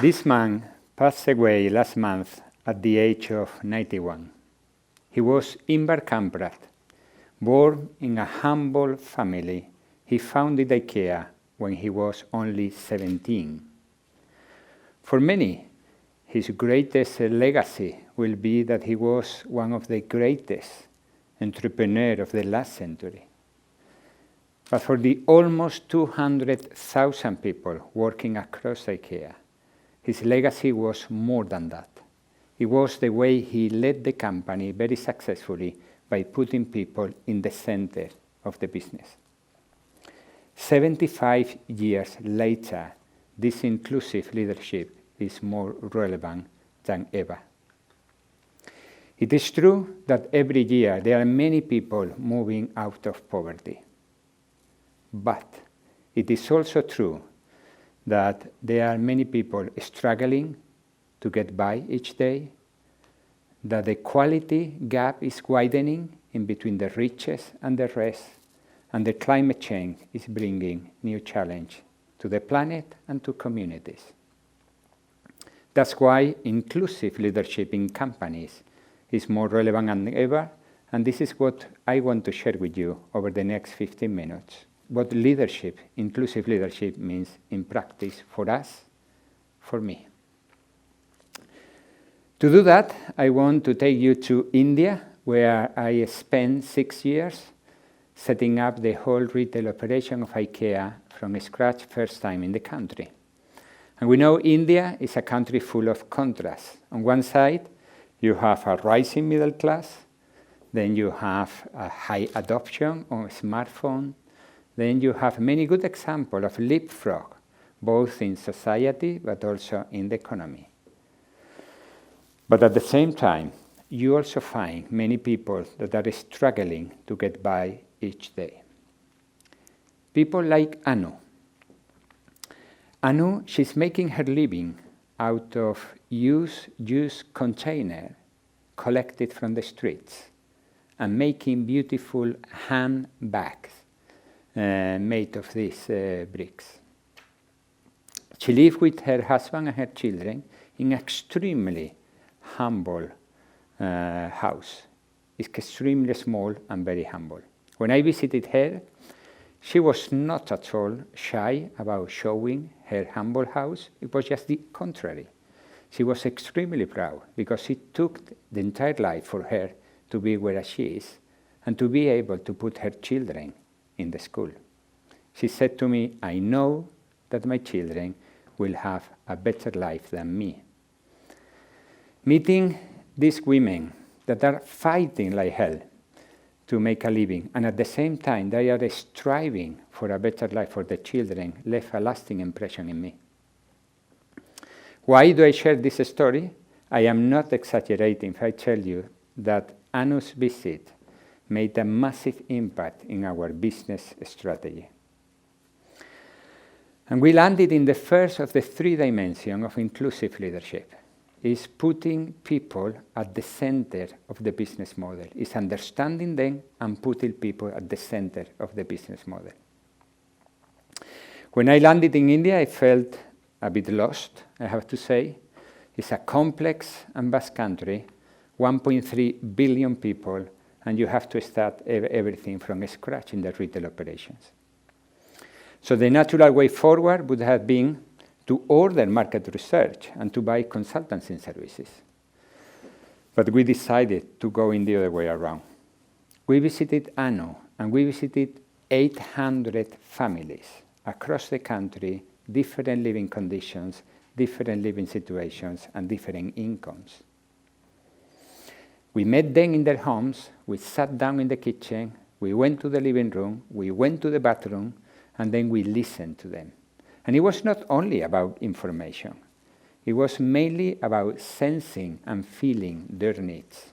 This man passed away last month at the age of 91. He was Ingvar Kamprad. Born in a humble family, he founded IKEA when he was only 17. For many, his greatest legacy will be that he was one of the greatest entrepreneurs of the last century. But for the almost 200,000 people working across IKEA, his legacy was more than that. It was the way he led the company very successfully by putting people in the center of the business. 75 years later, this inclusive leadership is more relevant than ever. It is true that every year there are many people moving out of poverty. But it is also true that there are many people struggling to get by each day, that the quality gap is widening in between the richest and the rest, and the climate change is bringing new challenge to the planet and to communities. That's why inclusive leadership in companies is more relevant than ever, and this is what I want to share with you over the next 15 minutes. What leadership, inclusive leadership, means in practice for us, for me. To do that, I want to take you to India, where I spent 6 years setting up the whole retail operation of IKEA from scratch, first time in the country. And we know India is a country full of contrasts. On one side, you have a rising middle class, then you have a high adoption of a smartphone, then you have many good examples of leapfrog, both in society but also in the economy. But at the same time, you also find many people that are struggling to get by each day. People like Anu. Anu, she's making her living out of used container collected from the streets and making beautiful handbags made of these bricks. She lives with her husband and her children in an extremely humble house. It's extremely small and very humble. When I visited her, she was not at all shy about showing her humble house. It was just the contrary. She was extremely proud because it took the entire life for her to be where she is and to be able to put her children in the school. She said to me, I know that my children will have a better life than me. Meeting these women that are fighting like hell to make a living, and at the same time they are striving for a better life for the children, left a lasting impression in me. Why do I share this story? I am not exaggerating if I tell you that Anu's visit made a massive impact in our business strategy. And we landed in the first of the 3 dimensions of inclusive leadership. Is putting people at the center of the business model. Is understanding them and putting people at the center of the business model. When I landed in India, I felt a bit lost, I have to say. It's a complex and vast country, 1.3 billion people, and you have to start everything from scratch in the retail operations. So the natural way forward would have been to order market research and to buy consultancy services. But we decided to go in the other way around. We visited Anu, and we visited 800 families across the country, different living conditions, different living situations, and different incomes. We met them in their homes, we sat down in the kitchen, we went to the living room, we went to the bathroom, and then we listened to them. And it was not only about information. It was mainly about sensing and feeling their needs.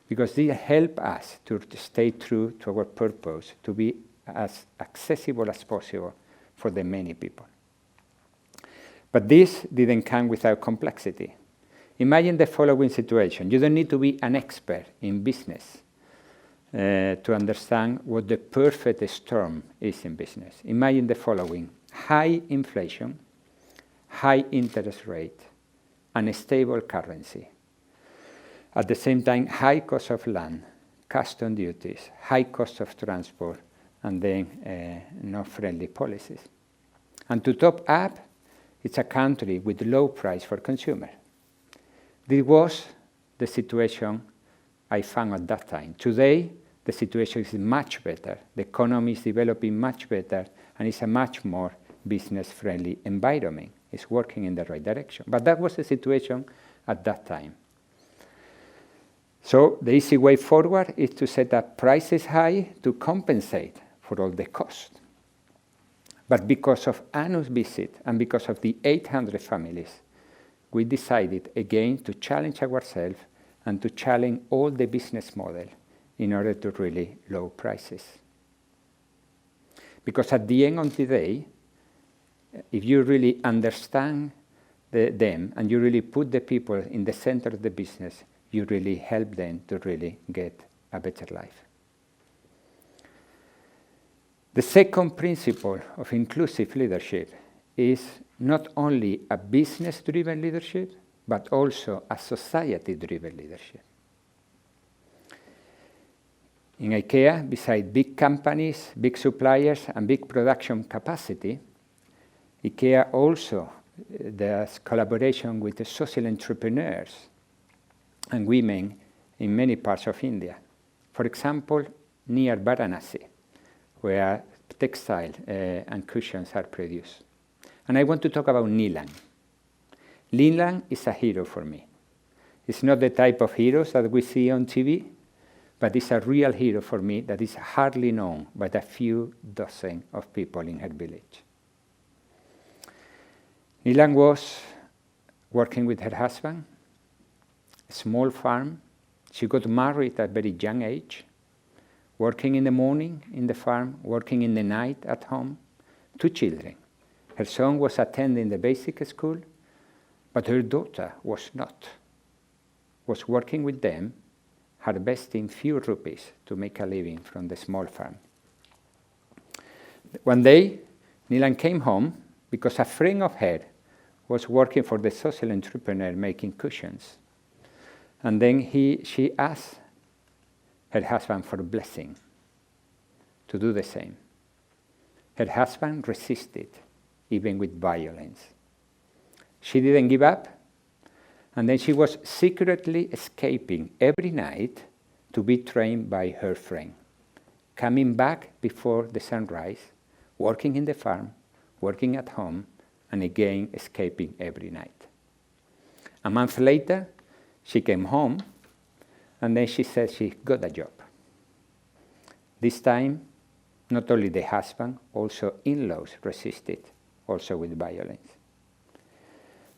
Because they help us to stay true to our purpose, to be as accessible as possible for the many people. But this didn't come without complexity. Imagine the following situation. You don't need to be an expert in business to understand what the perfect storm is in business. Imagine the following. High inflation, high interest rate, and a stable currency. At the same time, high cost of land, custom duties, high cost of transport, and then no friendly policies. And to top up, it's a country with low price for consumers. This was the situation I found at that time. Today, the situation is much better. The economy is developing much better, and it's a much more business-friendly environment. It's working in the right direction. But that was the situation at that time. So the easy way forward is to set up prices high to compensate for all the cost. But because of Anu's visit and because of the 800 families, we decided again to challenge ourselves and to challenge all the business model in order to really lower prices. Because at the end of the day, if you really understand them and you really put the people in the center of the business, you really help them to really get a better life. The second principle of inclusive leadership is not only a business-driven leadership, but also a society-driven leadership. In IKEA, beside big companies, big suppliers, and big production capacity, IKEA also does collaboration with the social entrepreneurs and women in many parts of India. For example, near Varanasi, where textile and cushions are produced. And I want to talk about Nilan. Nilan is a hero for me. It's not the type of heroes that we see on TV, but it's a real hero for me that is hardly known by a few dozen of people in her village. Nilan was working with her husband, a small farm. She got married at a very young age, working in the morning in the farm, working in the night at home, 2 children. Her son was attending the basic school, but her daughter was not. Was working with them, harvesting few rupees to make a living from the small farm. One day, Nilan came home because a friend of hers was working for the social entrepreneur making cushions. And then she asked her husband for a blessing to do the same. Her husband resisted, even with violence. She didn't give up, and then she was secretly escaping every night to be trained by her friend, coming back before the sunrise, working in the farm, working at home, and again escaping every night. A month later, she came home, and then she said she got a job. This time, not only the husband, also in-laws resisted, also with violence.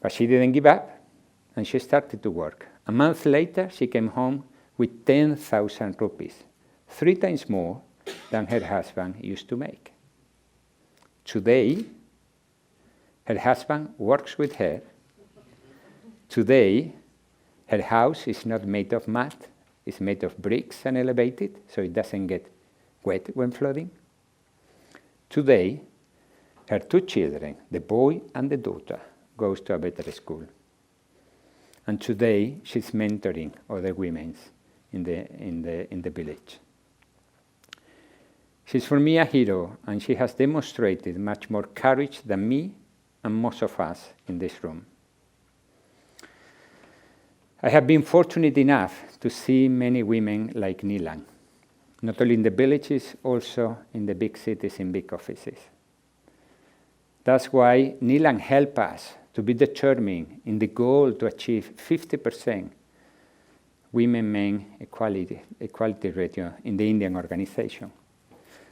But she didn't give up, and she started to work. A month later, she came home with 10,000 rupees, 3 times more than her husband used to make. Today, her husband works with her. Today, her house is not made of mud, it's made of bricks and elevated, so it doesn't get wet when flooding. Today, her 2 children, the boy and the daughter, goes to a better school. And today, she's mentoring other women in the village. She's for me a hero, and she has demonstrated much more courage than me and most of us in this room. I have been fortunate enough to see many women like Nilan, not only in the villages, also in the big cities, in big offices. That's why Nilan helped us to be determined in the goal to achieve 50% women-men equality ratio in the Indian organization.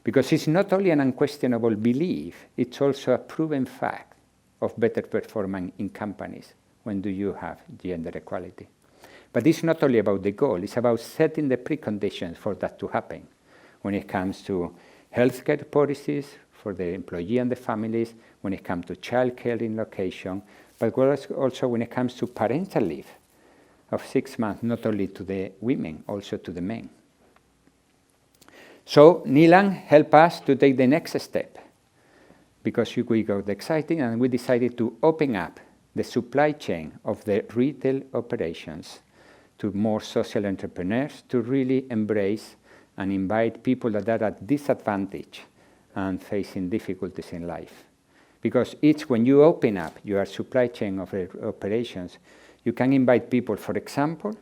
Because it's not only an unquestionable belief, it's also a proven fact of better performance in companies when do you have gender equality. But it's not only about the goal, it's about setting the preconditions for that to happen when it comes to healthcare policies for the employee and the families, when it comes to childcare in location, but also when it comes to parental leave of 6 months, not only to the women, also to the men. So Nilan helped us to take the next step, because we got excited and we decided to open up the supply chain of the retail operations to more social entrepreneurs to really embrace and invite people that are at disadvantage and facing difficulties in life. Because when you open up your supply chain of operations, you can invite people, for example,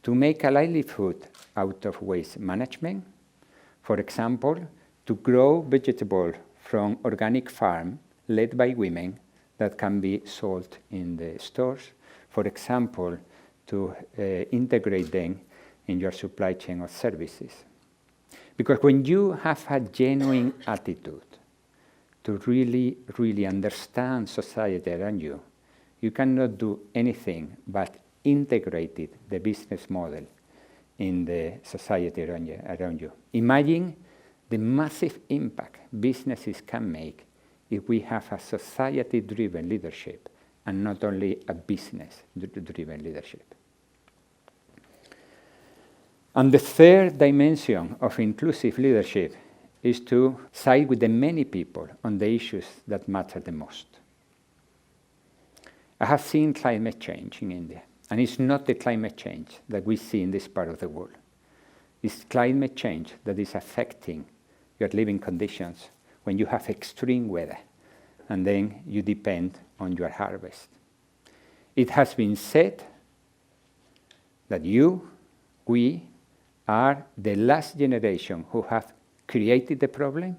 to make a livelihood out of waste management. For example, to grow vegetables from organic farm led by women that can be sold in the stores. For example, to integrate them in your supply chain of services. Because when you have a genuine attitude to really, really understand society around you, you cannot do anything but integrate the business model in the society around you. Imagine the massive impact businesses can make if we have a society-driven leadership and not only a business-driven leadership. And the third dimension of inclusive leadership is to side with the many people on the issues that matter the most. I have seen climate change in India, and it's not the climate change that we see in this part of the world. It's climate change that is affecting your living conditions when you have extreme weather, and then you depend on your harvest. It has been said that we are the last generation who have created the problem,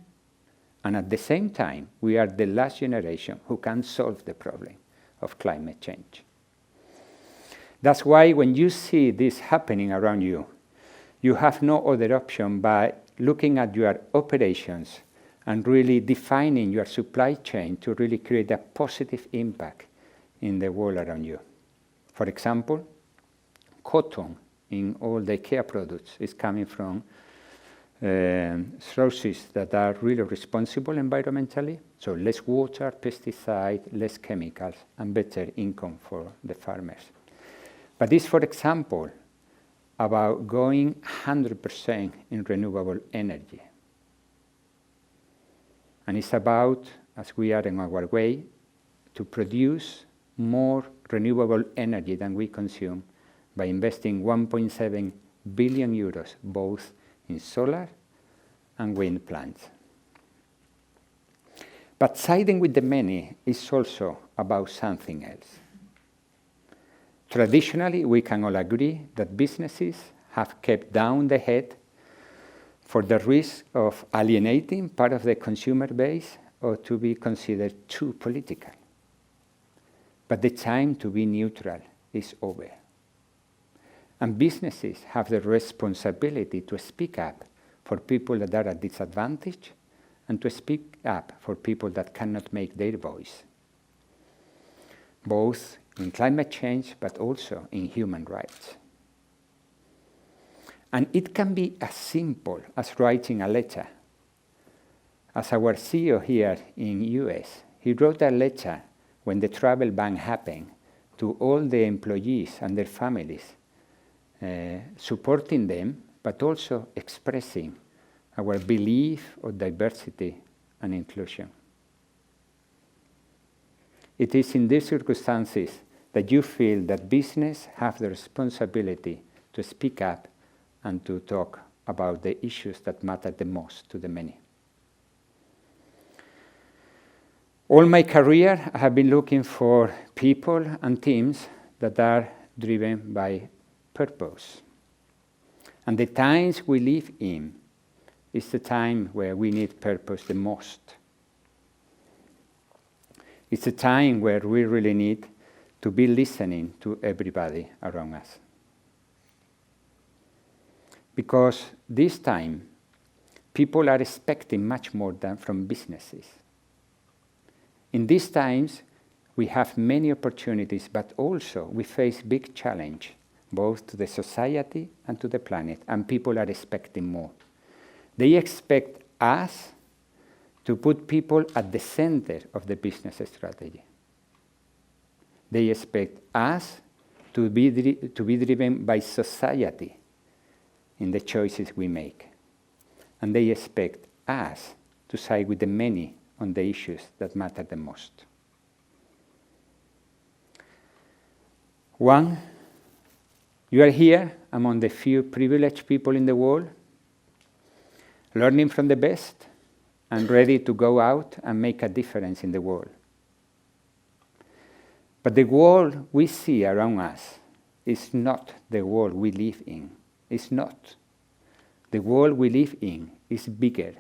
and at the same time, we are the last generation who can solve the problem of climate change. That's why when you see this happening around you, you have no other option but looking at your operations and really defining your supply chain to really create a positive impact in the world around you. For example, cotton in all the care products is coming from sources that are really responsible environmentally, so less water, pesticide, less chemicals, and better income for the farmers. But this, for example, about going 100% in renewable energy. And it's about, as we are in our way, to produce more renewable energy than we consume by investing 1.7 billion euros both in solar and wind plants. But siding with the many is also about something else. Traditionally, we can all agree that businesses have kept down the head for the risk of alienating part of the consumer base or to be considered too political. But the time to be neutral is over. And businesses have the responsibility to speak up for people that are at disadvantage and to speak up for people that cannot make their voice, both in climate change but also in human rights. And it can be as simple as writing a letter. As our CEO here in US, he wrote a letter when the travel ban happened to all the employees and their families, supporting them, but also expressing our belief of diversity and inclusion. It is in these circumstances that you feel that business have the responsibility to speak up and to talk about the issues that matter the most to the many. All my career, I have been looking for people and teams that are driven by purpose. And the times we live in is the time where we need purpose the most. It's a time where we really need to be listening to everybody around us. Because this time, people are expecting much more than from businesses. In these times, we have many opportunities, but also we face big challenge, both to the society and to the planet, and people are expecting more. They expect us to put people at the center of the business strategy. They expect us to be driven by society in the choices we make. And they expect us to side with the many on the issues that matter the most. One, you are here among the few privileged people in the world, learning from the best and ready to go out and make a difference in the world. But the world we see around us is not the world we live in. It's not. The world we live in is bigger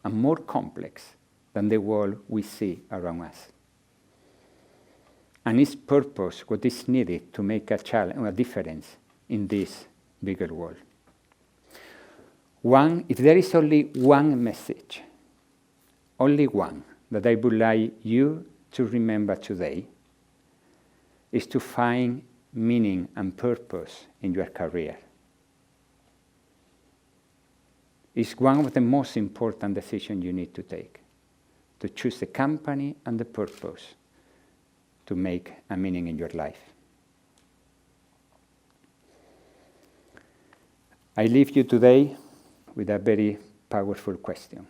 and more complex than the world we see around us. And its purpose, what is needed to make a difference in this bigger world. One, if there is only one message, only one, that I would like you to remember today, is to find meaning and purpose in your career. It's one of the most important decisions you need to take, to choose the company and the purpose to make a meaning in your life. I leave you today with a very powerful question.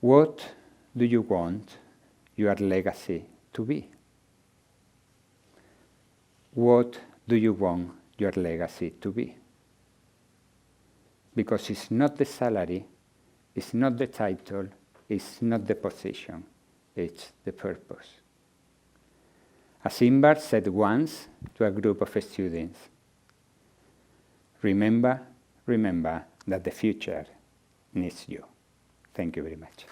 What do you want your legacy to be? What do you want your legacy to be? Because it's not the salary, it's not the title, it's not the position, it's the purpose. As Ingvar said once to a group of students, remember that the future needs you. Thank you very much.